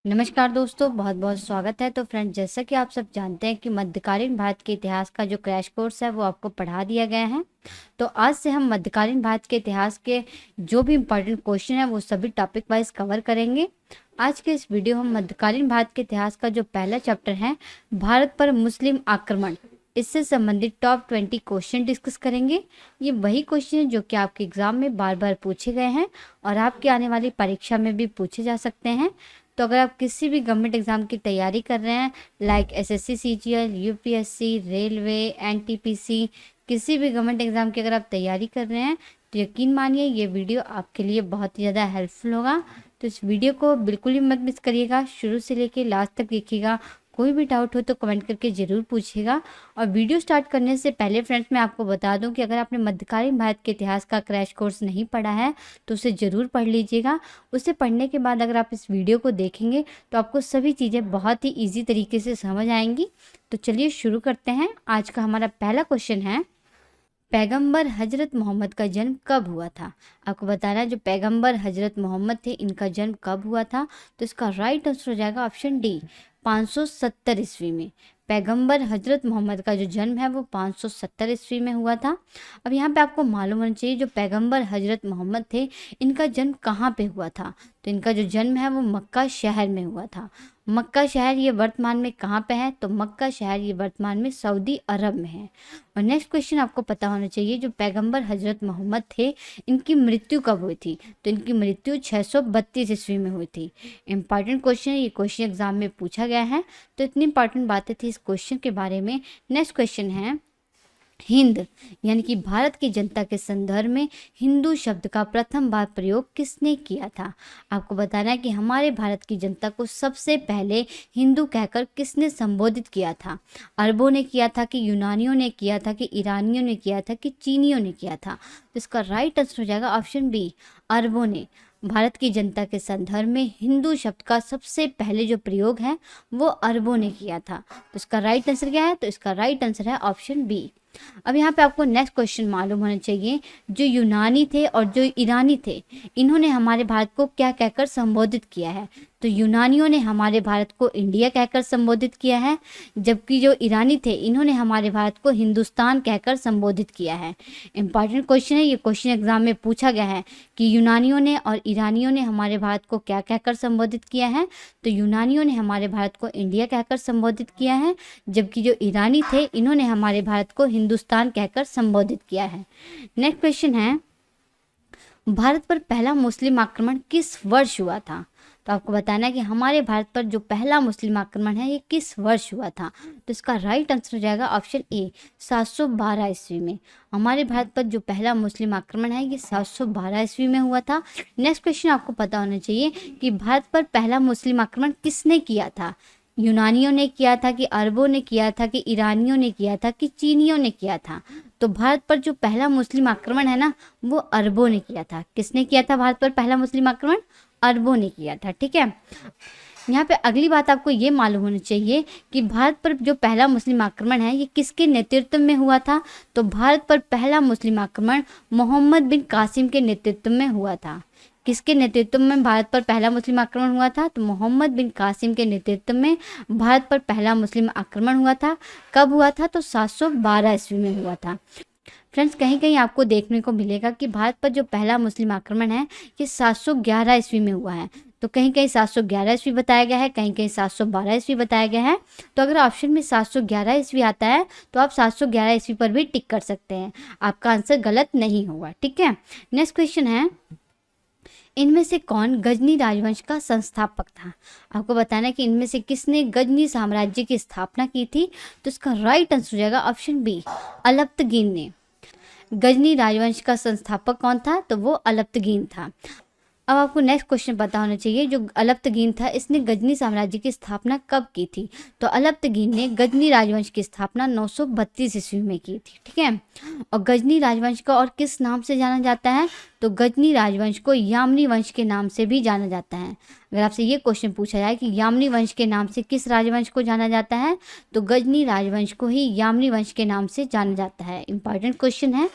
नमस्कार दोस्तों, बहुत बहुत स्वागत है। तो फ्रेंड, जैसा कि आप सब जानते हैं कि मध्यकालीन भारत के इतिहास का जो क्रैश कोर्स है वो आपको पढ़ा दिया गया है। तो आज से हम मध्यकालीन भारत के इतिहास के जो भी इम्पोर्टेंट क्वेश्चन है वो सभी टॉपिक वाइज कवर करेंगे। आज के इस वीडियो हम मध्यकालीन भारत के इतिहास का जो पहला चैप्टर है, भारत पर मुस्लिम आक्रमण, इससे संबंधित टॉप 20 क्वेश्चन डिस्कस करेंगे। ये वही क्वेश्चन है जो कि आपके एग्जाम में बार बार पूछे गए हैं और आपकी आने वाली परीक्षा में भी पूछे जा सकते हैं। तो अगर आप किसी भी गवर्नमेंट एग्जाम की तैयारी कर रहे हैं, like SSC, CGL, UPSC, railway, NTPC, किसी भी गवर्नमेंट एग्जाम की अगर आप तैयारी कर रहे हैं तो यकीन मानिए ये वीडियो आपके लिए बहुत ही ज़्यादा हेल्पफुल होगा। तो इस वीडियो को बिल्कुल भी मत मिस करिएगा, शुरू से लेके लास्ट तक देखिएगा। कोई भी डाउट हो तो कमेंट करके ज़रूर पूछिएगा। और वीडियो स्टार्ट करने से पहले फ्रेंड्स, मैं आपको बता दूं कि अगर आपने मध्यकालीन भारत के इतिहास का क्रैश कोर्स नहीं पढ़ा है तो उसे ज़रूर पढ़ लीजिएगा। उसे पढ़ने के बाद अगर आप इस वीडियो को देखेंगे तो आपको सभी चीज़ें बहुत ही ईजी तरीके से समझ आएंगी। तो चलिए शुरू करते हैं। आज का हमारा पहला क्वेश्चन है, पैगंबर हजरत मोहम्मद का जन्म कब हुआ था? आपको बताना है जो पैगंबर हजरत मोहम्मद थे इनका जन्म कब हुआ था। तो इसका राइट आंसर हो जाएगा ऑप्शन डी, 570 ईस्वी में। पैगंबर हजरत मोहम्मद का जो जन्म है वो 570 ईस्वी में हुआ था। अब यहाँ पे आपको मालूम होना चाहिए जो पैगंबर हजरत मोहम्मद थे इनका जन्म कहाँ पे हुआ था। तो इनका जो जन्म है वो मक्का शहर में हुआ था। मक्का शहर ये वर्तमान में कहाँ पे है? तो मक्का शहर ये वर्तमान में सऊदी अरब में है। और नेक्स्ट क्वेश्चन आपको पता होना चाहिए, जो पैगंबर हजरत मोहम्मद थे इनकी मृत्यु कब हुई थी? तो इनकी मृत्यु 632 ईस्वी में हुई थी। इंपॉर्टेंट क्वेश्चन है, ये क्वेश्चन एग्जाम में पूछा गया है। तो इतनी इंपॉर्टेंट बातें थी इस क्वेश्चन के बारे में। नेक्स्ट क्वेश्चन है, हिंद यानी कि भारत की जनता के संदर्भ में हिंदू शब्द का प्रथम बार प्रयोग किसने किया था? आपको बताना है कि हमारे भारत की जनता को सबसे पहले हिंदू कहकर किसने संबोधित किया था? अरबों ने किया था कि यूनानियों ने किया था कि ईरानियों ने किया था कि चीनियों ने किया था? तो इसका राइट आंसर हो जाएगा ऑप्शन बी, अरबों ने। भारत की जनता के संदर्भ में हिंदू शब्द का सबसे पहले जो प्रयोग है वो अरबों ने किया था। तो इसका राइट आंसर क्या है? तो इसका राइट आंसर है ऑप्शन बी। अब यहाँ पे आपको नेक्स्ट क्वेश्चन मालूम होना चाहिए, जो यूनानी थे और जो ईरानी थे इन्होंने हमारे भारत को क्या कहकर संबोधित किया है? तो यूनानियों ने हमारे भारत को इंडिया कहकर संबोधित किया है, जबकि जो ईरानी थे इन्होंने हमारे भारत को हिंदुस्तान कहकर संबोधित किया है। इंपॉर्टेंट क्वेश्चन है, ये क्वेश्चन एग्जाम में पूछा गया है कि यूनानियों ने और ईरानियों ने हमारे भारत को क्या कहकर संबोधित किया है? तो यूनानियों ने हमारे भारत को इंडिया कहकर संबोधित किया है, जबकि जो ईरानी थे इन्होंने हमारे भारत को हिंदुस्तान कहकर संबोधित किया है। नेक्स्ट क्वेश्चन है, भारत पर पहला मुस्लिम आक्रमण किस वर्ष हुआ था? तो आपको बताना है कि हमारे भारत पर जो पहला मुस्लिम आक्रमण है ये किस वर्ष हुआ था। तो इसका राइट आंसर हो जाएगा ऑप्शन ए, 712 ईस्वी में। हमारे भारत पर जो पहला मुस्लिम आक्रमण है ये 712 ईस्वी में हुआ था। नेक्स्ट क्वेश्चन आपको पता होना चाहिए कि भारत पर पहला मुस्लिम आक्रमण किसने किया था? यूनानियों ने किया था कि अरबों ने किया था कि ईरानियों ने किया था कि चीनियों ने किया था? तो भारत पर जो पहला मुस्लिम आक्रमण है ना वो अरबों ने किया था। किसने किया था भारत पर पहला मुस्लिम आक्रमण? अरबों ने किया था। ठीक है, यहाँ पे अगली बात आपको ये मालूम होनी चाहिए कि भारत पर जो पहला मुस्लिम आक्रमण है ये किसके नेतृत्व में हुआ था? तो भारत पर पहला मुस्लिम आक्रमण मोहम्मद बिन कासिम के नेतृत्व में हुआ था। किसके नेतृत्व में भारत पर पहला मुस्लिम आक्रमण हुआ था? तो मोहम्मद बिन कासिम के नेतृत्व में भारत पर पहला मुस्लिम आक्रमण हुआ था। कब हुआ था? तो 712 ईस्वी में हुआ था। फ्रेंड्स, कहीं कहीं आपको देखने को मिलेगा कि भारत पर जो पहला मुस्लिम आक्रमण है ये 711 ईस्वी में हुआ है। तो कहीं कहीं 711 ईस्वी बताया गया है, कहीं कहीं 712 ईस्वी बताया गया है। तो अगर ऑप्शन में 711 ईस्वी आता है तो आप 711 ईस्वी पर भी टिक कर सकते हैं, आपका आंसर गलत नहीं होगा। ठीक है, नेक्स्ट क्वेश्चन है, इनमें से कौन गजनी राजवंश का संस्थापक था? आपको बताना है कि इनमें से किसने गजनी साम्राज्य की स्थापना की थी। तो इसका राइट आंसर हो जाएगा ऑप्शन बी, अलप्तगीन ने। गजनी राजवंश का संस्थापक कौन था? तो वो अलप्तगीन था। अब आपको नेक्स्ट क्वेश्चन पता होना चाहिए, जो अलप्तगीन था इसने गजनी साम्राज्य की स्थापना कब की थी? तो अलप्तगीन ने गजनी राजवंश की स्थापना 932 ईस्वी में की थी। ठीक है, और गजनी राजवंश का और किस नाम से जाना जाता है? तो तो गजनी राजवंश को यामिनी वंश के नाम से भी जाना जाता है। अगर आपसे ये क्वेश्चन पूछा जाए कि यामिनी वंश के नाम से किस राजवंश को जाना जाता है, तो गजनी राजवंश को ही यामिनी वंश के नाम से जाना जाता है। इंपॉर्टेंट क्वेश्चन है।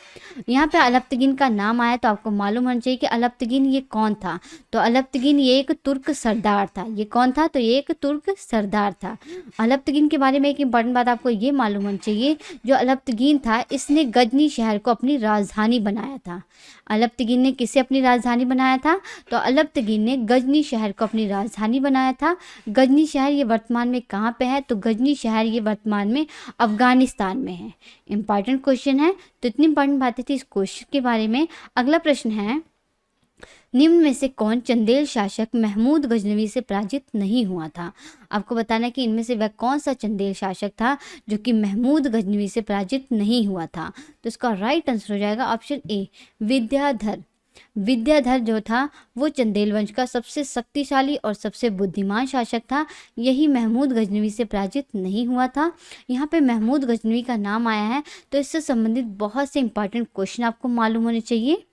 यहाँ पे अलप्तगिन का नाम आया तो आपको मालूम होना चाहिए कि अलप्तगिन ये कौन था। तो अलप्तगिन ये एक तुर्क सरदार था। ये कौन था? तो ये एक तुर्क सरदार था। अलप्तगिन के बारे में एक इंपॉर्टेंट बात आपको ये मालूम होनी चाहिए, जो अलप्तगिन था इसने गजनी शहर को अपनी राजधानी बनाया था। अलप्तगिन ने किसे अपनी राजधानी बनाया था? तो अलप्तगिन ने गजनी शहर को अपनी राजधानी बनाया था। गजनी शहर ये वर्तमान में कहाँ पे है? तो गजनी शहर ये वर्तमान में अफगानिस्तान में है। इंपॉर्टेंट क्वेश्चन है। तो इतनी इंपॉर्टेंट बातें थी इस क्वेश्चन के बारे में। अगला प्रश्न है, निम्न में से कौन चंदेल शासक महमूद गजनवी से पराजित नहीं हुआ था? आपको बताना है कि इनमें से वह कौन सा चंदेल शासक था जो कि महमूद गजनवी से पराजित नहीं हुआ था। तो इसका राइट आंसर हो जाएगा ऑप्शन ए, विद्याधर। विद्याधर जो था वो चंदेल वंश का सबसे शक्तिशाली और सबसे बुद्धिमान शासक था। यही महमूद गजनवी से पराजित नहीं हुआ था। यहाँ पे महमूद गजनवी का नाम आया है तो इससे संबंधित बहुत से इंपॉर्टेंट क्वेश्चन आपको मालूम होने चाहिए।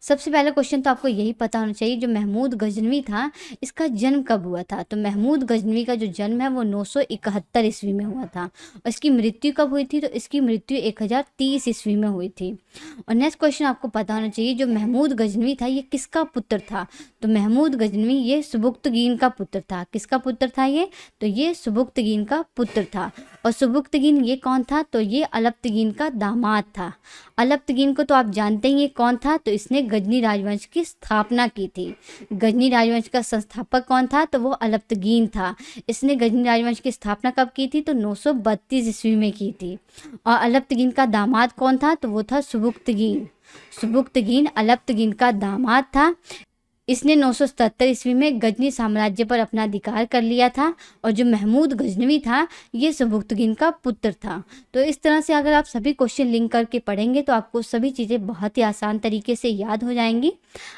सबसे पहला क्वेश्चन तो आपको यही पता होना चाहिए, जो महमूद गजनवी था इसका जन्म कब हुआ था। तो महमूद गजनवी का जो जन्म है वो 971 ईस्वी में हुआ था। और इसकी मृत्यु कब हुई थी? तो इसकी मृत्यु 1030 ईस्वी में हुई थी। और नेक्स्ट क्वेश्चन आपको पता होना चाहिए, जो महमूद गजनवी था ये किसका पुत्र था। तो महमूद गजनवी ये सुबुक्तगीन का पुत्र था। किसका पुत्र था ये? तो ये सुबुक्तगीन का पुत्र था। और सुबुक्तगीन ये कौन था? तो ये अलप्तगीन का दामाद था। अलप्तगीन को तो आप जानते ही ये कौन था, तो इसने गजनी राजवंश की स्थापना की थी। गजनी राजवंश का संस्थापक कौन था? तो वो अलप्तगीन था। इसने गजनी राजवंश की स्थापना कब की थी? तो 932 ईस्वी में की थी। और अलप्तगीन का दामाद कौन था? तो वो था सुबुक्तगीन। सुबुक्तगीन अलप्तगीन का दामाद था। इसने 977 ईस्वी में गजनी साम्राज्य पर अपना अधिकार कर लिया था। और जो महमूद गजनवी था ये सुबुक्तगीन का पुत्र था। तो इस तरह से अगर आप सभी क्वेश्चन लिंक करके पढ़ेंगे तो आपको सभी चीज़ें बहुत ही आसान तरीके से याद हो जाएंगी।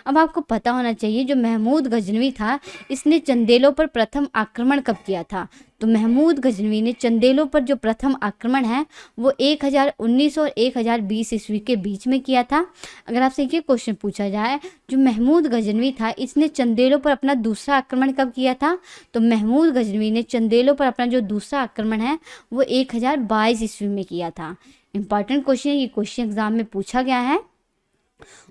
अब आपको पता होना चाहिए, जो महमूद गजनवी था इसने चंदेलों पर प्रथम आक्रमण कब किया था। तो महमूद गजनवी ने चंदेलों पर जो प्रथम आक्रमण है वो 1019 और 1020 ईस्वी के बीच में किया था। अगर आपसे ये क्वेश्चन पूछा जाए, जो महमूद गजनवी था इसने चंदेलों पर अपना दूसरा आक्रमण कब किया था। तो महमूद गजनवी ने चंदेलों पर अपना जो दूसरा आक्रमण है वो 1022 ईस्वी में किया था। इंपॉर्टेंट क्वेश्चन है, ये क्वेश्चन एग्जाम में पूछा गया है।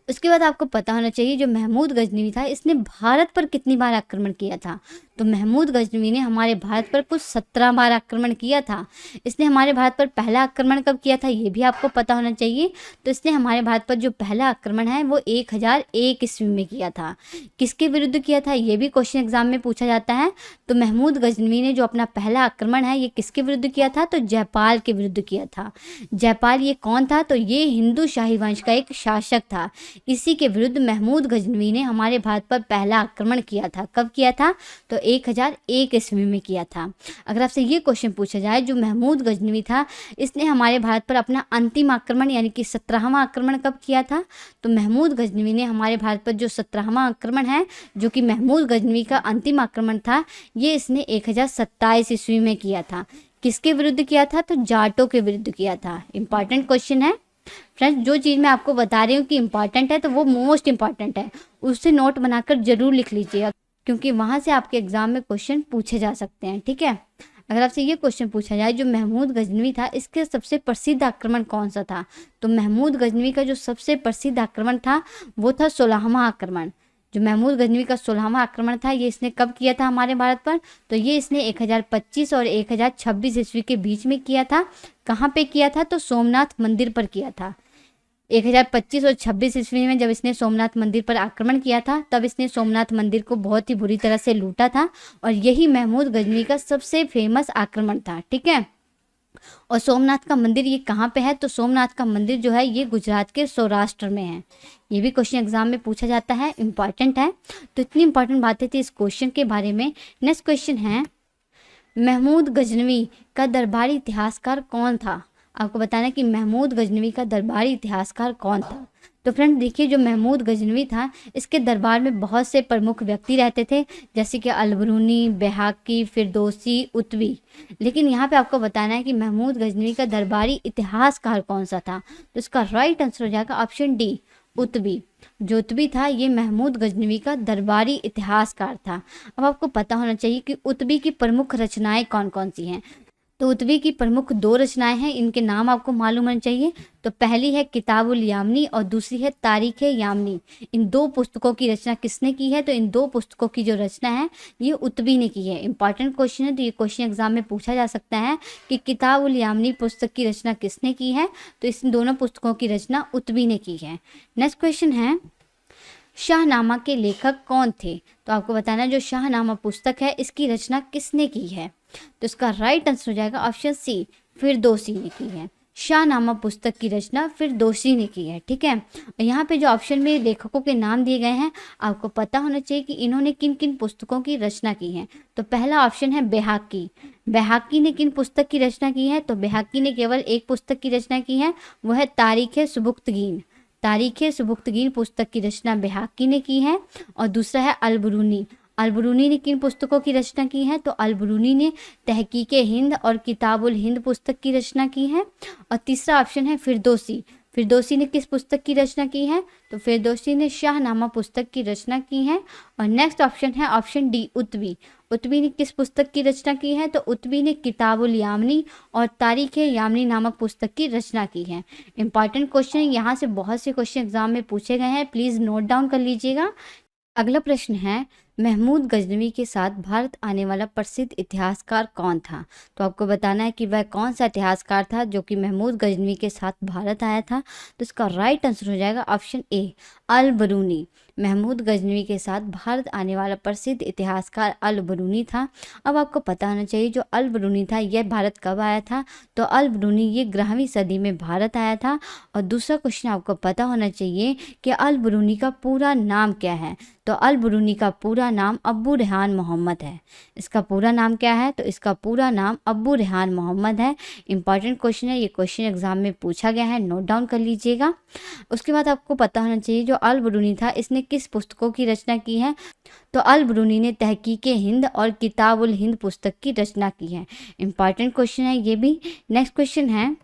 उसके बाद आपको पता होना चाहिए, जो महमूद गजनवी था इसने भारत पर कितनी बार आक्रमण किया था। तो महमूद गजनवी ने हमारे भारत पर कुल 17 बार आक्रमण किया था। इसने हमारे भारत पर पहला आक्रमण कब किया था ये भी आपको पता होना चाहिए। तो इसने हमारे भारत पर जो पहला आक्रमण है वो 1001 ईस्वी में किया था। किसके विरुद्ध किया था ये भी क्वेश्चन एग्जाम में पूछा जाता है। तो महमूद गजनवी ने जो अपना पहला आक्रमण है ये किसके विरुद्ध किया था। तो जयपाल के विरुद्ध किया था। जयपाल ये कौन था? तो ये हिंदू शाही वंश का एक शासक था। इसी के विरुद्ध महमूद गजनवी ने हमारे भारत पर पहला आक्रमण किया था। कब किया था? तो 1001 ईस्वी में किया था। अगर आपसे ये क्वेश्चन पूछा जाए, जो महमूद गजनवी था इसने हमारे भारत पर अपना अंतिम आक्रमण यानी कि 17वां आक्रमण कब किया था। तो महमूद गजनवी ने हमारे भारत पर जो 17वां आक्रमण है, जो कि महमूद गजनवी का अंतिम आक्रमण था, ये इसने 1027 ईस्वी में किया था। किसके विरुद्ध किया था? तो जाटों के विरुद्ध किया था। इंपॉर्टेंट क्वेश्चन है फ्रेंड्स। जो चीज़ मैं आपको बता रही हूँ कि इंपॉर्टेंट है तो वो मोस्ट इंपॉर्टेंट है, उससे नोट बनाकर जरूर लिख लीजिएगा, क्योंकि वहाँ से आपके एग्जाम में क्वेश्चन पूछे जा सकते हैं। ठीक है। अगर आपसे ये क्वेश्चन पूछा जाए, जो महमूद गजनवी था इसके सबसे प्रसिद्ध आक्रमण कौन सा था। तो महमूद गजनवी का जो सबसे प्रसिद्ध आक्रमण था वो था 16वां आक्रमण। जो महमूद गजनवी का 16वां आक्रमण था ये इसने कब किया था हमारे भारत पर। तो ये इसने 1025 और 1026 ईस्वी के बीच में किया था। कहाँ पे किया था? तो सोमनाथ मंदिर पर किया था। 1025 और 26 ईस्वी में जब इसने सोमनाथ मंदिर पर आक्रमण किया था तब इसने सोमनाथ मंदिर को बहुत ही बुरी तरह से लूटा था। और यही महमूद गजनवी का सबसे फेमस आक्रमण था। ठीक है। और सोमनाथ का मंदिर ये कहाँ पे है? तो सोमनाथ का मंदिर जो है ये गुजरात के सौराष्ट्र में है। ये भी क्वेश्चन एग्जाम में पूछा जाता है, इंपॉर्टेंट है। तो इतनी इंपॉर्टेंट बातें थी इस क्वेश्चन के बारे में। नेक्स्ट क्वेश्चन है, महमूद गजनवी का दरबारी इतिहासकार कौन था। आपको बताना कि महमूद गजनवी का दरबारी इतिहासकार कौन था। तो फ्रेंड देखिए, जो महमूद गजनवी था इसके दरबार में बहुत से प्रमुख व्यक्ति रहते थे, जैसे कि अलबरूनी, बैहाकी, फिरदौसी, उत्वी। लेकिन यहाँ पे आपको बताना है कि महमूद गजनवी का दरबारी इतिहासकार कौन सा था। तो इसका राइट आंसर हो जाएगा ऑप्शन डी, उतबी। जो उतबी था ये महमूद गजनवी का दरबारी इतिहासकार था। अब आपको पता होना चाहिए कि उतबी की प्रमुख रचनाएं कौन कौन सी हैं। तो उतबी की प्रमुख 2 रचनाएं हैं, इनके नाम आपको मालूम होने चाहिए। तो पहली है किताबुल यामनी और दूसरी है तारीख़ यामनी। इन 2 पुस्तकों की रचना किसने की है? तो इन 2 पुस्तकों की जो रचना है ये उतबी ने की है। इंपॉर्टेंट क्वेश्चन है, तो ये क्वेश्चन एग्जाम में पूछा जा सकता है कि किताबुल यामनी पुस्तक की रचना किसने की है? तो इस दोनों पुस्तकों की रचना उतबी ने की है। नेक्स्ट क्वेश्चन है, शाहनामा के लेखक कौन थे? तो आपको बताना है जो शाहनामा पुस्तक है इसकी रचना किसने की है? तो इसका राइट आंसर हो जाएगा ऑप्शन सी, फिरदौसी ने की है। शाहनामा पुस्तक की रचना फिरदौसी ने की है। ठीक है, और यहाँ पे जो ऑप्शन में लेखकों के नाम दिए गए हैं आपको पता होना चाहिए कि इन्होंने किन किन पुस्तकों की रचना की है। तो पहला ऑप्शन है बैहाकी। बैहाकी ने किन पुस्तक की रचना की है? तो बैहाकी ने केवल एक पुस्तक की रचना की है, वह है तारीख़ सुबुक्तगीन। तारीख़ सुबुक्तगीन पुस्तक की रचना बैहाकी ने की है। और दूसरा है अलबरूनी। अलबरूनी ने किन पुस्तकों की रचना की है? तो अलबरूनी ने तहकीक हिंद और किताबुल हिंद पुस्तक की रचना की है। और तीसरा ऑप्शन है फिरदौसी। फिरदौसी ने किस पुस्तक की रचना की है? तो फिरदौसी ने शाहनामा पुस्तक की रचना की है। और नेक्स्ट ऑप्शन है ऑप्शन डी, उतबी। उतबी ने किस पुस्तक की रचना की है? तो उतबी ने किताबुल यामनी और तारीख़ यामनी नामक पुस्तक की रचना की है। इंपॉर्टेंट क्वेश्चन है, यहाँ से बहुत से क्वेश्चन एग्जाम में पूछे गए हैं, प्लीज़ नोट डाउन कर लीजिएगा। अगला प्रश्न है, महमूद गजनवी के साथ भारत आने वाला प्रसिद्ध इतिहासकार कौन था? तो आपको बताना है कि वह कौन सा इतिहासकार था जो कि महमूद गजनवी के साथ भारत आया था। तो इसका राइट आंसर हो जाएगा option A, Al Biruni. Mahmud Ghaznavi के साथ भारत आने वाला प्रसिद्ध इतिहासकार अल बरूनी था। अब आपको पता होना चाहिए जो अल बरूनी था यह भारत कब आया था? तो अल बरूनी ये 11वीं सदी में भारत आया था। और दूसरा क्वेश्चन आपको पता होना चाहिए कि अल बरूनी का पूरा नाम क्या है? तो अल बरूनी का पूरा नाम अब्बू रेहान मोहम्मद है। इसका पूरा नाम क्या है? तो इसका पूरा नाम अब्बू रेहान मोहम्मद है। इंपॉर्टेंट क्वेश्चन है, ये क्वेश्चन एग्जाम में पूछा गया है, नोट डाउन कर लीजिएगा। उसके बाद आपको पता होना चाहिए जो अल बरूनी था इसने किस पुस्तकों की रचना की है? तो अल बरूनी ने तहकीक हिंद और किताबुल हिंद पुस्तक की रचना की है। इंपॉर्टेंट क्वेश्चन है ये भी। नेक्स्ट क्वेश्चन है,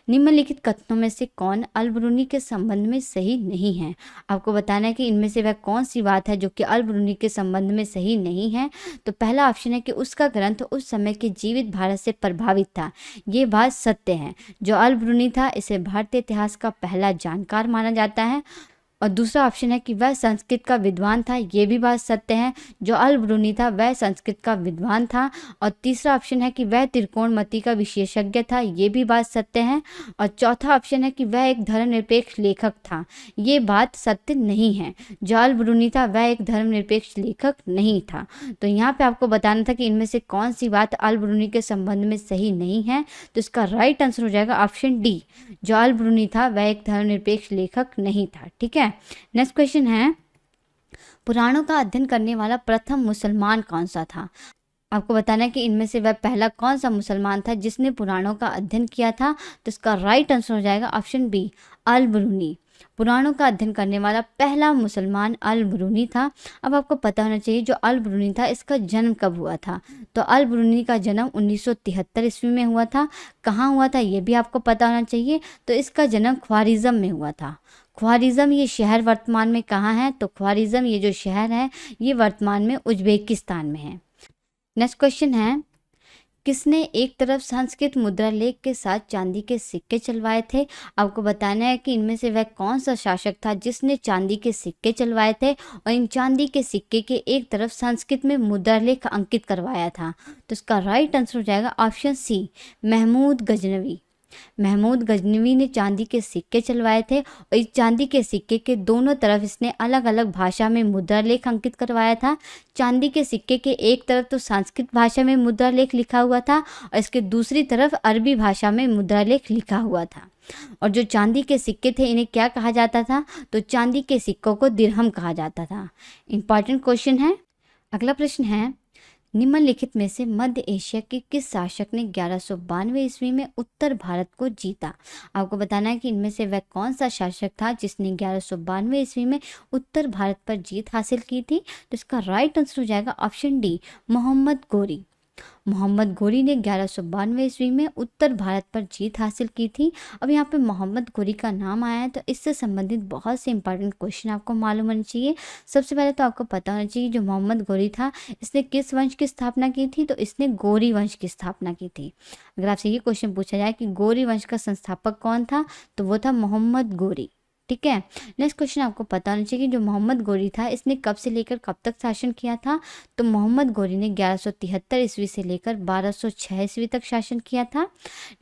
निम्नलिखित कथनों में से कौन अल बरूनी के संबंध में सही नहीं है? आपको बताना है कि इनमें से वह कौन सी बात है जो कि अल बरूनी के संबंध में सही नहीं है। तो पहला ऑप्शन है कि उसका ग्रंथ उस समय के जीवित भारत से प्रभावित था। ये बात सत्य है। जो अल बरूनी था इसे भारतीय इतिहास का पहला जानकार माना जाता है। और दूसरा ऑप्शन है कि वह संस्कृत का विद्वान था। ये भी बात सत्य है। जो अल बरूनी था वह संस्कृत का विद्वान था। और तीसरा ऑप्शन है कि वह त्रिकोणमिति का विशेषज्ञ था। ये भी बात सत्य है। और चौथा ऑप्शन है कि वह एक धर्मनिरपेक्ष लेखक था। ये बात सत्य नहीं है। जो अल बरूनी था वह एक धर्मनिरपेक्ष लेखक नहीं था। तो यहाँ पे आपको बताना था कि इनमें से कौन सी बात अल बरूनी के संबंध में सही नहीं है। तो इसका राइट आंसर हो जाएगा ऑप्शन डी, जो अल बरूनी था वह एक धर्मनिरपेक्ष लेखक नहीं था। ठीक है, नेक्स्ट क्वेश्चन है, पुराणों का अध्ययन करने वाला प्रथम मुसलमान कौन सा था? आपको बताना है कि इनमें से वह पहला कौन सा मुसलमान था जिसने पुराणों का अध्ययन किया था। तो इसका राइट आंसर हो जाएगा ऑप्शन बी, अल बरूनी। पुराणों का अध्ययन करने वाला पहला मुसलमान अल बरूनी था। अब आपको पता होना चाहिए जो अल बरूनी था इसका जन्म कब हुआ था? तो अल बरूनी का जन्म 1973 ईस्वी में हुआ था। कहाँ हुआ था ये भी आपको पता होना चाहिए। तो इसका जन्म ख्वारिज़म में हुआ था। ख्वारिज़म ये शहर वर्तमान में कहाँ है? तो ख्वारिज़म ये जो शहर है ये वर्तमान में उज्बेकिस्तान में है। नेक्स्ट क्वेश्चन है, किसने एक तरफ संस्कृत मुद्रा लेख के साथ चांदी के सिक्के चलवाए थे? आपको बताना है कि इनमें से वह कौन सा शासक था जिसने चांदी के सिक्के चलवाए थे और इन चांदी के सिक्के के एक तरफ संस्कृत में मुद्रा लेख अंकित करवाया था। तो इसका राइट आंसर हो जाएगा ऑप्शन सी, महमूद गजनवी। महमूद गजनवी ने चांदी के सिक्के चलवाए थे और इस चांदी के सिक्के के दोनों तरफ इसने अलग अलग भाषा में मुद्रा लेख अंकित करवाया था। चांदी के सिक्के के एक तरफ तो संस्कृत भाषा में मुद्रा लेख लिखा हुआ था और इसके दूसरी तरफ अरबी भाषा में मुद्रा लेख लिखा हुआ था। और जो चांदी के सिक्के थे इन्हें क्या कहा जाता था? तो चांदी के सिक्कों को दिरहम कहा जाता था। इंपॉर्टेंट क्वेश्चन है। अगला प्रश्न है, निम्नलिखित में से मध्य एशिया के किस शासक ने 1192 ईस्वी में उत्तर भारत को जीता? आपको बताना है कि इनमें से वह कौन सा शासक था जिसने 1192 ईस्वी में उत्तर भारत पर जीत हासिल की थी। तो इसका राइट आंसर हो जाएगा ऑप्शन डी, मोहम्मद गोरी। मोहम्मद गोरी ने 1192 ईस्वी में उत्तर भारत पर जीत हासिल की थी। अब यहाँ पे मोहम्मद गोरी का नाम आया है तो इससे संबंधित बहुत से इंपॉर्टेंट क्वेश्चन आपको मालूम होने चाहिए। सबसे पहले तो आपको पता होना चाहिए जो मोहम्मद गोरी था इसने किस वंश की स्थापना की थी, तो इसने गौरी वंश की स्थापना की थी। अगर आपसे ये क्वेश्चन पूछा जाए कि गौरी वंश का संस्थापक कौन था, तो वो था मोहम्मद गोरी। ठीक है। नेक्स्ट क्वेश्चन आपको पता होना चाहिए कि जो मोहम्मद गोरी था इसने कब से लेकर कब तक शासन किया था, तो मोहम्मद गोरी ने 1173 ईस्वी से लेकर 1206 ईस्वी तक शासन किया था।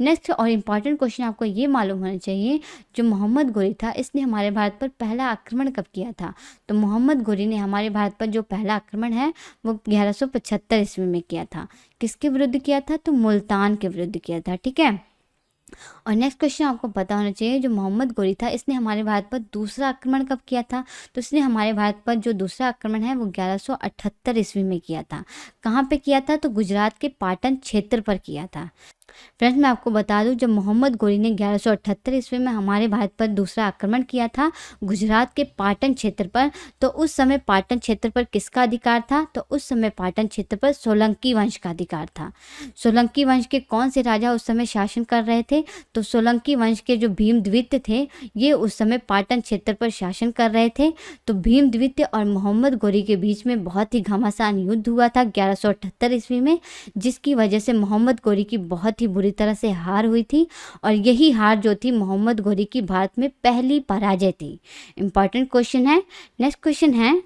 नेक्स्ट और इम्पॉर्टेंट क्वेश्चन आपको ये मालूम होना चाहिए, जो मोहम्मद गोरी था इसने हमारे भारत पर पहला आक्रमण कब किया था, तो मोहम्मद गोरी ने हमारे भारत पर जो पहला आक्रमण है वो 1175 ईस्वी में किया था। किसके विरुद्ध किया था, तो मुल्तान के विरुद्ध किया था। ठीक है। और नेक्स्ट क्वेश्चन आपको पता होना चाहिए, जो मोहम्मद गोरी था इसने हमारे भारत पर दूसरा आक्रमण कब किया था, तो इसने हमारे भारत पर जो दूसरा आक्रमण है वो 1178 ईस्वी में किया था। कहाँ पे किया था, तो गुजरात के पाटन क्षेत्र पर किया था। फ्रेंड्स मैं आपको बता दूं, जब मोहम्मद गोरी ने 1178 ईस्वी में हमारे भारत पर दूसरा आक्रमण किया था गुजरात के पाटन क्षेत्र पर, तो उस समय पाटन क्षेत्र पर किसका अधिकार था, तो उस समय पाटन क्षेत्र पर सोलंकी वंश का अधिकार था। सोलंकी वंश के कौन से राजा उस समय शासन कर रहे थे, तो सोलंकी वंश के जो भीमद्वित्य थे ये उस समय पाटन क्षेत्र पर शासन कर रहे थे। तो भीमद्वित्य और मोहम्मद गोरी के बीच में बहुत ही घमासान युद्ध हुआ था 1178 ईस्वी में, जिसकी वजह से मोहम्मद गोरी की बहुत ही बुरी तरह से हार हुई थी, और यही हार जो थी मोहम्मद गोरी की भारत में पहली पराजय थी। इंपॉर्टेंट क्वेश्चन है। नेक्स्ट क्वेश्चन है,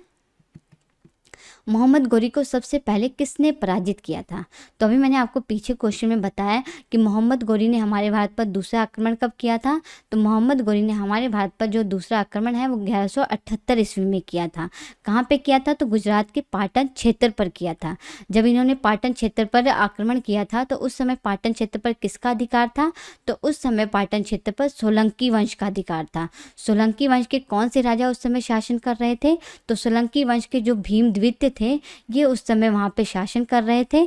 मोहम्मद गोरी को सबसे पहले किसने पराजित किया था, तो अभी मैंने आपको पीछे क्वेश्चन में बताया कि मोहम्मद गोरी ने हमारे भारत पर दूसरा आक्रमण कब किया था, तो मोहम्मद गोरी ने हमारे भारत पर जो दूसरा आक्रमण है वो 1178 ईस्वी में किया था। कहाँ पे किया था, तो गुजरात के पाटन क्षेत्र पर किया था। जब इन्होंने पाटन क्षेत्र पर आक्रमण किया था तो उस समय पाटन क्षेत्र पर किसका अधिकार था, तो उस समय पाटन क्षेत्र पर सोलंकी वंश का अधिकार था। सोलंकी वंश के कौन से राजा उस समय शासन कर रहे थे, तो सोलंकी वंश के जो भीमद्वित्य थे ये उस समय वहाँ पे शासन कर रहे थे।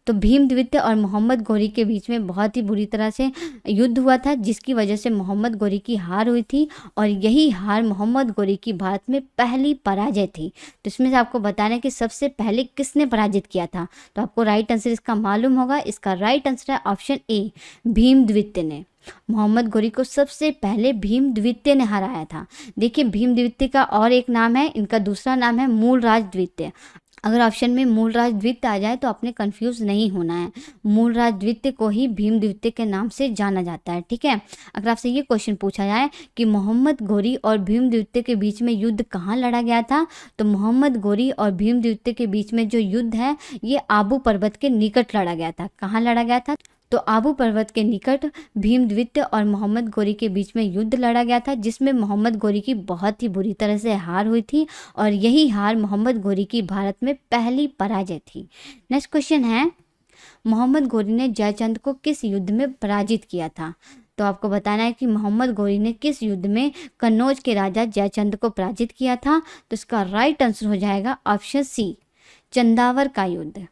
तो भीमद्वित्य और मोहम्मद गोरी के बीच में बहुत ही बुरी तरह से युद्ध हुआ था, जिसकी वजह से मोहम्मद गोरी की हार हुई थी, और यही हार मोहम्मद गोरी की भारत में पहली पराजय थी। तो इसमें से आपको बताना है कि सबसे पहले किसने पराजित किया था, तो आपको राइट आंसर इसका मालूम होगा। इसका राइट आंसर है ऑप्शन ए, भीमद्वित्य ने। मोहम्मद गोरी को सबसे पहले भीमद्वित्य ने हराया था। देखिए भीमद्वित्य का और एक नाम है, इनका दूसरा नाम है मूलराज द्वितीय। अगर ऑप्शन में मूलराज द्वितीय आ जाए तो आपने कंफ्यूज नहीं होना है, मूलराज द्वितीय को ही भीमद्वित्य के नाम से जाना जाता है। ठीक है। अगर आपसे ये क्वेश्चन पूछा जाए कि मोहम्मद गोरी और भीमद्वित्य के बीच में युद्ध कहाँ लड़ा गया था, तो मोहम्मद गोरी और भीमद्वित्य के बीच में जो युद्ध है ये आबू पर्वत के निकट लड़ा गया था। कहाँ लड़ा गया था, तो आबू पर्वत के निकट भीमद्वित्य और मोहम्मद गोरी के बीच में युद्ध लड़ा गया था, जिसमें मोहम्मद गोरी की बहुत ही बुरी तरह से हार हुई थी, और यही हार मोहम्मद गोरी की भारत में पहली पराजय थी। नेक्स्ट क्वेश्चन है, मोहम्मद गोरी ने जयचंद को किस युद्ध में पराजित किया था, तो आपको बताना है कि मोहम्मद गोरी ने किस युद्ध में कन्नौज के राजा जयचंद को पराजित किया था, तो इसका राइट आंसर हो जाएगा ऑप्शन सी, चंदावर का युद्ध।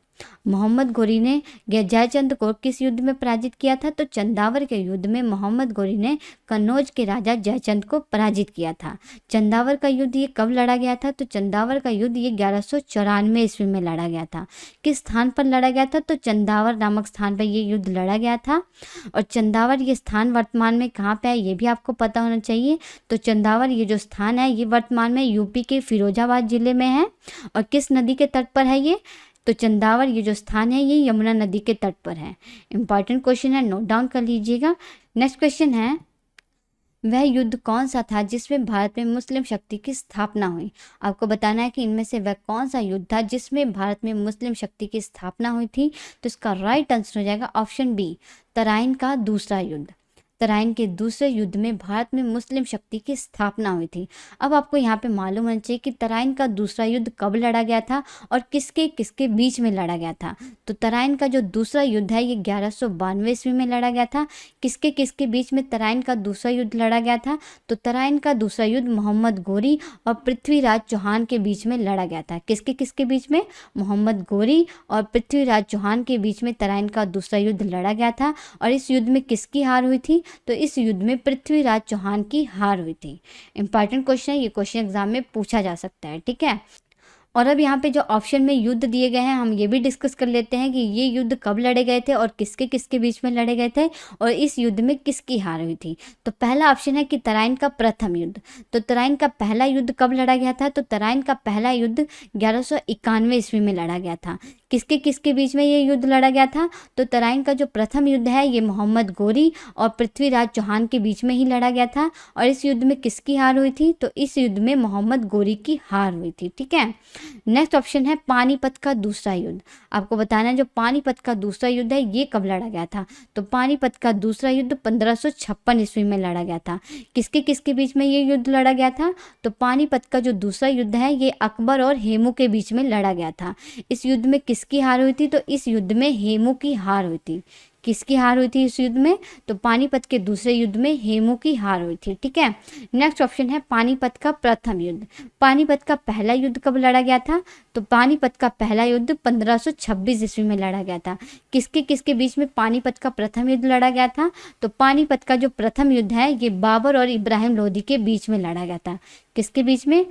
मोहम्मद गोरी ने जयचंद को किस युद्ध में पराजित किया था, तो चंदावर के युद्ध में मोहम्मद गोरी ने कन्नौज के राजा जयचंद को पराजित किया था। चंदावर का युद्ध ये कब लड़ा गया था, तो चंदावर का युद्ध ये 1194 ईस्वी में लड़ा गया था। किस स्थान पर लड़ा गया था, तो चंदावर नामक स्थान पर ये युद्ध लड़ा गया था। और चंदावर ये स्थान वर्तमान में कहाँ पे है ये भी आपको पता होना चाहिए। तो चंदावर ये जो स्थान है ये वर्तमान में यूपी के फिरोजाबाद जिले में है। और किस नदी के तट पर है ये, तो चंदावर ये जो स्थान है ये यमुना नदी के तट पर है। इंपॉर्टेंट क्वेश्चन है, नोट डाउन कर लीजिएगा। नेक्स्ट क्वेश्चन है, वह युद्ध कौन सा था जिसमें भारत में मुस्लिम शक्ति की स्थापना हुई। आपको बताना है कि इनमें से वह कौन सा युद्ध था जिसमें भारत में मुस्लिम शक्ति की स्थापना हुई थी, तो इसका राइट आंसर हो जाएगा ऑप्शन बी, तराइन का दूसरा युद्ध। तराइन के दूसरे युद्ध में भारत में मुस्लिम शक्ति की स्थापना हुई थी। अब आपको यहाँ पे मालूम होना चाहिए कि तराइन का दूसरा युद्ध कब लड़ा गया था और किसके किसके बीच में लड़ा गया था। तो तराइन का जो दूसरा युद्ध है ये 1192 ईस्वी में लड़ा गया था। किसके किसके बीच में तराइन का दूसरा युद्ध लड़ा गया था, तो तराइन का दूसरा युद्ध मोहम्मद गोरी और पृथ्वीराज चौहान के बीच में लड़ा गया था। किसके किसके बीच में, मोहम्मद गोरी और पृथ्वीराज चौहान के बीच में तराइन का दूसरा युद्ध लड़ा गया था। और इस युद्ध में किसकी हार हुई थी, तो इस युद्ध में पृथ्वीराज चौहान की हार हुई थी। इंपॉर्टेंट क्वेश्चन है, ये क्वेश्चन एग्जाम में पूछा जा सकता है। ठीक है। और अब यहाँ पे जो ऑप्शन में युद्ध दिए गए हैं, हम ये भी डिस्कस कर लेते हैं कि ये युद्ध कब लड़े गए थे और किसके किसके बीच में लड़े गए थे और इस युद्ध में किसकी हार हुई थी। तो पहला ऑप्शन है कि तराइन का प्रथम युद्ध। तो तराइन का पहला युद्ध कब लड़ा गया था? तो तराइन का पहला युद्ध 1191 ईस्वी में लड़ा गया था। किसके किसके बीच में ये युद्ध लड़ा गया था? तो तराइन का जो प्रथम युद्ध है ये मोहम्मद गोरी और पृथ्वीराज चौहान के बीच में ही लड़ा गया था। और इस युद्ध में किसकी हार हुई थी? तो इस युद्ध में मोहम्मद गोरी की हार हुई थी। ठीक है, नेक्स्ट ऑप्शन है पानीपत का दूसरा युद्ध। आपको बताना है जो पानीपत का दूसरा युद्ध है ये कब लड़ा गया था। तो पानीपत का दूसरा युद्ध 1556 ईस्वी में लड़ा गया था। किसके किसके बीच में ये युद्ध लड़ा गया था? तो पानीपत का जो दूसरा युद्ध है ये अकबर और हेमू के बीच में लड़ा गया था। इस युद्ध में किसकी हार हुई थी? तो इस युद्ध में हेमू की हार हुई थी। किसकी हार हुई थी इस युद्ध में? तो पानीपत के दूसरे युद्ध में हेमू की हार हुई थी। ठीक है, नेक्स्ट ऑप्शन है पानीपत का प्रथम युद्ध। पानीपत का पहला युद्ध कब लड़ा गया था? तो पानीपत का पहला युद्ध 1526 ईस्वी में लड़ा गया था। किसके किसके बीच में पानीपत का प्रथम युद्ध लड़ा गया था? तो पानीपत का जो प्रथम युद्ध है ये बाबर और इब्राहिम लोदी के बीच में लड़ा गया था। किसके बीच में?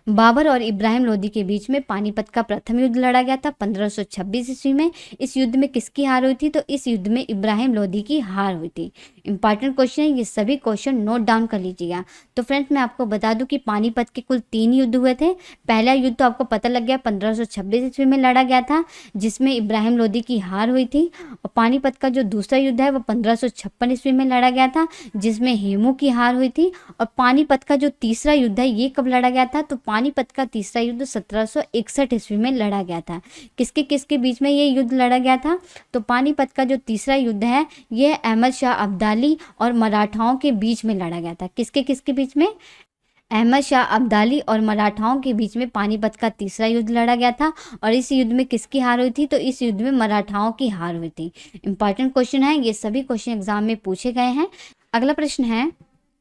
बाबर और इब्राहिम लोदी के बीच में पानीपत का प्रथम युद्ध लड़ा गया था 1526 ईस्वी में। इस युद्ध में किसकी हार हुई थी? तो इस युद्ध में इब्राहिम लोदी की हार हुई थी। इंपॉर्टेंट क्वेश्चन है, ये सभी क्वेश्चन नोट डाउन कर लीजिएगा। तो फ्रेंड्स मैं आपको बता दूं कि पानीपत के कुल 3 युद्ध हुए थे। पहला युद्ध तो आपको पता लग गया 1526 ईस्वी में लड़ा गया था जिसमें इब्राहिम लोदी की हार हुई थी। और पानीपत का जो दूसरा युद्ध है वो 1556 ईस्वी में लड़ा गया था जिसमें हेमू की हार हुई थी। और पानीपत का जो तीसरा युद्ध है ये कब लड़ा गया था? तो पानीपत का तीसरा युद्ध 1761 ईस्वी में लड़ा गया था। किसके किसके बीच में ये युद्ध लड़ा गया था? तो पानीपत का जो तीसरा युद्ध है ये अहमद शाह अब्दाली और मराठाओं के बीच में लड़ा गया था। किसके किसके बीच में? अहमद शाह अब्दाली और मराठाओं के बीच में पानीपत का तीसरा युद्ध लड़ा गया था। और इस युद्ध में किसकी हार हुई थी? तो इस युद्ध में मराठाओं की हार हुई थी। इंपॉर्टेंट क्वेश्चन है, ये सभी क्वेश्चन एग्जाम में पूछे गए हैं। अगला प्रश्न है,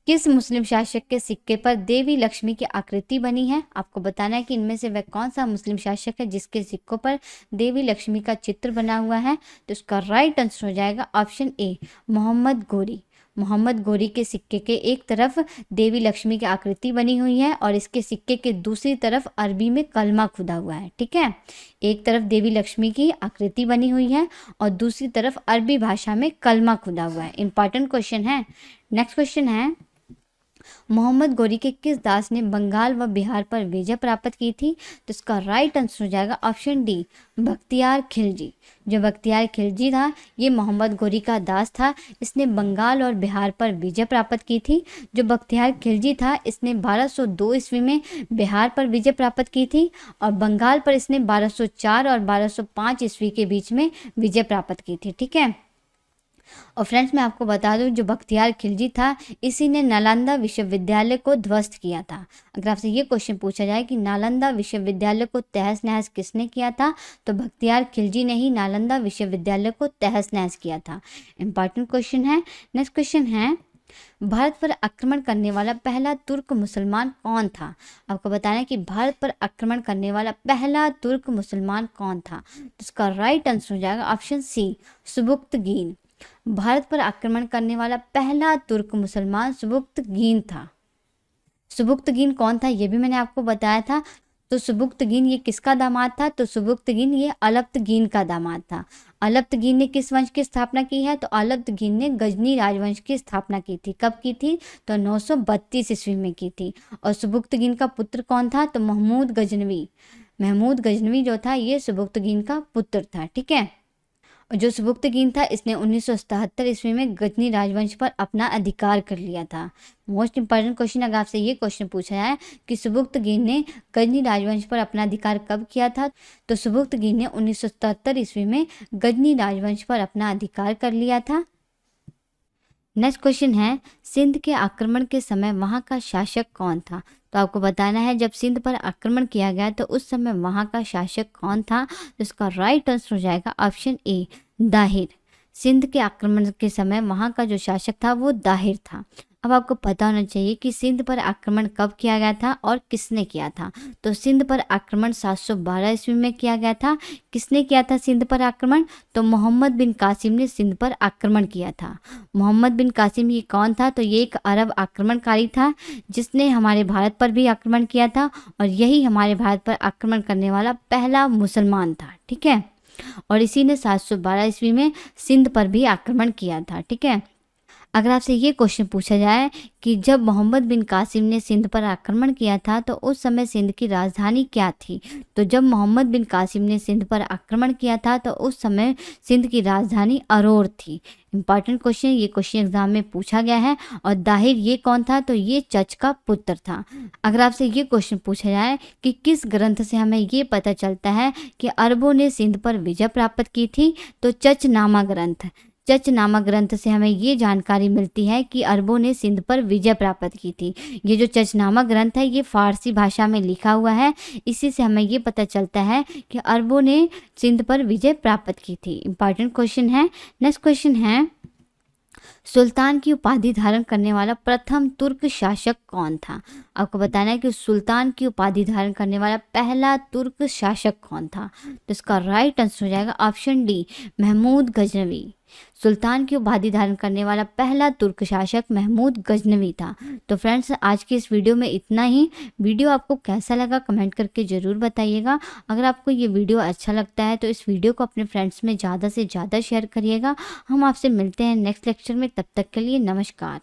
किस मुस्लिम शासक के सिक्के पर देवी लक्ष्मी की आकृति बनी है? आपको बताना है कि इनमें से वह कौन सा मुस्लिम शासक है जिसके सिक्कों पर देवी लक्ष्मी का चित्र बना हुआ है। तो इसका राइट आंसर हो जाएगा ऑप्शन ए, मोहम्मद गोरी। मोहम्मद गोरी के सिक्के के एक तरफ देवी लक्ष्मी की आकृति बनी हुई है और इसके सिक्के के दूसरी तरफ अरबी में कलमा खुदा हुआ है। ठीक है, एक तरफ देवी लक्ष्मी की आकृति बनी हुई है और दूसरी तरफ अरबी भाषा में कलमा खुदा हुआ है। इंपॉर्टेंट क्वेश्चन है। नेक्स्ट क्वेश्चन है, मोहम्मद गोरी के किस दास ने बंगाल व बिहार पर विजय प्राप्त की थी? तो इसका राइट आंसर हो जाएगा ऑप्शन डी, बख्तियार खिलजी। जो बख्तियार खिलजी था ये मोहम्मद गोरी का दास था। इसने बंगाल और बिहार पर विजय प्राप्त की थी। जो बख्तियार खिलजी था इसने 1202 ईस्वी में बिहार पर विजय प्राप्त की थी और बंगाल पर इसने 1204 और 1205 ईस्वी के बीच में विजय प्राप्त की थी। ठीक है, और फ्रेंड्स मैं आपको बता दूं जो बख्तियार खिलजी था इसी ने नालंदा विश्वविद्यालय को ध्वस्त किया था। अगर आपसे ये क्वेश्चन पूछा जाए कि नालंदा विश्वविद्यालय को तहस नहस किसने किया था, तो बख्तियार खिलजी ने ही नालंदा विश्वविद्यालय को तहस नहस किया था। इंपॉर्टेंट क्वेश्चन है। नेक्स्ट क्वेश्चन है, भारत पर आक्रमण करने वाला पहला तुर्क मुसलमान कौन था? आपको बताना है कि भारत पर आक्रमण करने वाला पहला तुर्क मुसलमान कौन था। तो इसका राइट आंसर हो जाएगा ऑप्शन सी, सुबुक्तगीन। भारत पर आक्रमण करने वाला पहला तुर्क मुसलमान सुबुक्तगीन था। सुबुक्तगीन कौन था ये भी मैंने आपको बताया था। तो सुबुक्तगीन ये किसका दामाद था? तो सुबुक्तगीन ये अलप्तगीन का दामाद था। अलप्तगीन ने किस वंश की स्थापना की है? तो अलप्तगीन ने गजनी राजवंश की स्थापना की थी। कब की थी? तो 932 ईस्वी में की थी। और सुबुक्तगीन का पुत्र कौन था? तो महमूद गजनवी। महमूद गजनवी जो था ये सुबुक्तगीन का पुत्र था। ठीक है, और जो सुबुक्तगीन था इसने 1977 ईस्वी में गजनी राजवंश पर अपना अधिकार कर लिया था। मोस्ट इंपॉर्टेंट क्वेश्चन, अगर आपसे ये क्वेश्चन पूछा जाए कि सुबुक्तगीन ने गजनी राजवंश पर अपना अधिकार कब किया था, तो सुबुक्तगीन ने 1977 ईस्वी में गजनी राजवंश पर अपना अधिकार कर लिया था। नेक्स्ट क्वेश्चन है, सिंध के आक्रमण के समय वहाँ का शासक कौन था? तो आपको बताना है जब सिंध पर आक्रमण किया गया तो उस समय वहाँ का शासक कौन था। तो इसका राइट आंसर हो जाएगा ऑप्शन ए, दाहिर। सिंध के आक्रमण के समय वहाँ का जो शासक था वो दाहिर था। अब आपको पता होना चाहिए कि सिंध पर आक्रमण कब किया गया था और किसने किया था। तो सिंध पर आक्रमण 712 ईस्वी में किया गया था। किसने किया था सिंध पर आक्रमण? तो मोहम्मद बिन कासिम ने सिंध पर आक्रमण किया था। मोहम्मद बिन कासिम ये कौन था? तो ये एक अरब आक्रमणकारी था जिसने हमारे भारत पर भी आक्रमण किया था और यही हमारे भारत पर आक्रमण करने वाला पहला मुसलमान था। ठीक है, और इसी ने 712 ईस्वी में सिंध पर भी आक्रमण किया था। ठीक है, अगर आपसे ये क्वेश्चन पूछा जाए कि जब मोहम्मद बिन कासिम ने सिंध पर आक्रमण किया था तो उस समय सिंध की राजधानी क्या थी? तो जब मोहम्मद बिन कासिम ने सिंध पर आक्रमण किया था तो उस समय सिंध की राजधानी अरोर थी। इंपॉर्टेंट क्वेश्चन, ये क्वेश्चन एग्जाम में पूछा गया है। और दाहिर ये कौन था? तो ये चच का पुत्र था। अगर आपसे ये क्वेश्चन पूछा जाए कि किस ग्रंथ से हमें ये पता चलता है कि अरबों ने सिंध पर विजय प्राप्त की थी? तो चचनामा ग्रंथ। चचनामा ग्रंथ से हमें ये जानकारी मिलती है कि अरबों ने सिंध पर विजय प्राप्त की थी। ये जो चचनामा ग्रंथ है ये फारसी भाषा में लिखा हुआ है। इसी से हमें ये पता चलता है कि अरबों ने सिंध पर विजय प्राप्त की थी। इंपॉर्टेंट क्वेश्चन है। नेक्स्ट क्वेश्चन है, सुल्तान की उपाधि धारण करने वाला प्रथम तुर्क शासक कौन था? आपको बताना है कि सुल्तान की उपाधि धारण करने वाला पहला तुर्क शासक कौन था। तो इसका राइट आंसर हो जाएगा ऑप्शन डी, महमूद गजनवी। सुल्तान की उपाधि धारण करने वाला पहला तुर्क शासक महमूद गजनवी था। तो फ्रेंड्स, आज की इस वीडियो में इतना ही। वीडियो आपको कैसा लगा कमेंट करके ज़रूर बताइएगा। अगर आपको ये वीडियो अच्छा लगता है तो इस वीडियो को अपने फ्रेंड्स में ज़्यादा से ज़्यादा शेयर करिएगा। हम आपसे मिलते हैं नेक्स्ट लेक्चर में, तब तक के लिए नमस्कार।